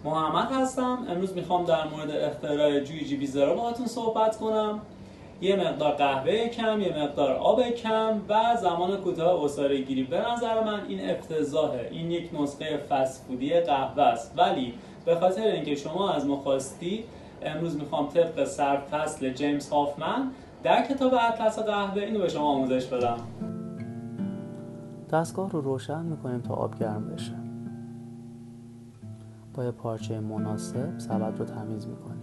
محمد هستم. امروز میخوام در مورد اختراع جویجی بیزرا باهاتون صحبت کنم. یه مقدار قهوه کم، یه مقدار آب کم و زمان کوتاه عصاره گیری. به نظر من این افتضاحه. این یک نسخه فست فودی قهوه است، ولی به خاطر اینکه شما از ما خواستی امروز میخوام طبق سرفصل جیمز هافمن در کتاب اطلس قهوه اینو به شما آموزش بدم. دستگاه رو روشن میکنیم تا آب گرم بشه. با یه پارچه مناسب سبد رو تمیز میکنیم.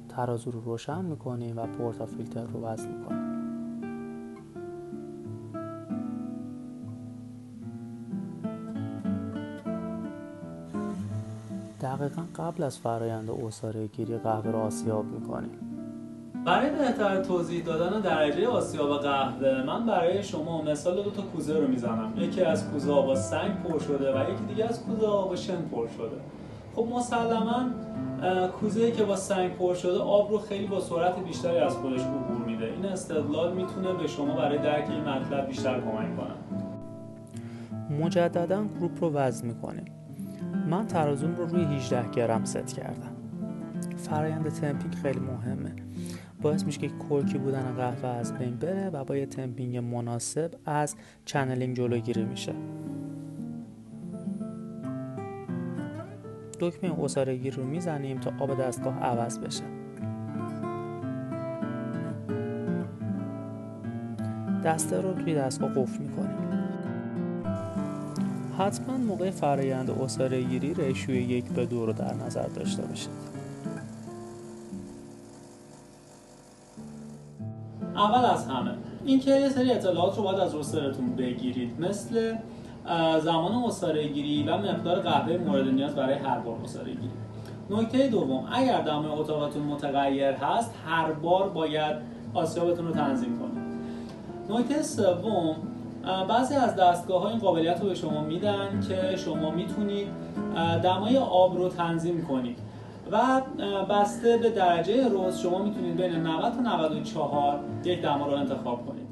ترازو رو روشن میکنیم و پورتافیلتر رو وصل میکنیم. دقیقاً قبل از فرآیند عصاره گیری قهوه رو آسیاب میکنیم. برای بهتر توضیح دادن درجه آسیاب قهوه من برای شما مثال 2 تا کوزه رو میزنم. یکی از کوزه با سنگ پر شده و یکی دیگه از کوزه با شن پر شده. خب مسلماً کوزه‌ای که با سنگ پر شده آب رو خیلی با سرعت بیشتری از خودش عبور میده. این استدلال میتونه به شما برای درک این مطلب بیشتر کمک کنه. مجدداً گروپ رو وزن میکنیم. من ترازوم رو روی 18 گرم ست کردم. فرآیند تمپینگ خیلی مهمه. باعث میشه که کورکی بودن قهوه از بین بره و با یه تمپینگ مناسب از چنلینگ جلوگیری میشه. دکمه عصاره گیری رو میزنیم تا آب دستگاه عوض بشه. دسته رو توی دستگاه قفل میکنیم. حتما موقع فرآیند عصاره گیری ریشوی 1:2 رو در نظر داشته باشید. اول از همه اینکه یه سری اطلاعات رو باید از روسترتون بگیرید، مثل زمان عصاره گیری و مقدار قهوه مورد نیاز برای هر بار عصاره گیری. نکته دوم، اگر دمای اتاقتون متغیر هست هر بار باید آسیابتون رو تنظیم کنید. نکته سوم، بعضی از دستگاه‌ها این قابلیت رو به شما میدن که شما میتونید دمای آب رو تنظیم کنید و بسته به درجه روز شما میتونید بین 90 تا 94 یک دما رو انتخاب کنید.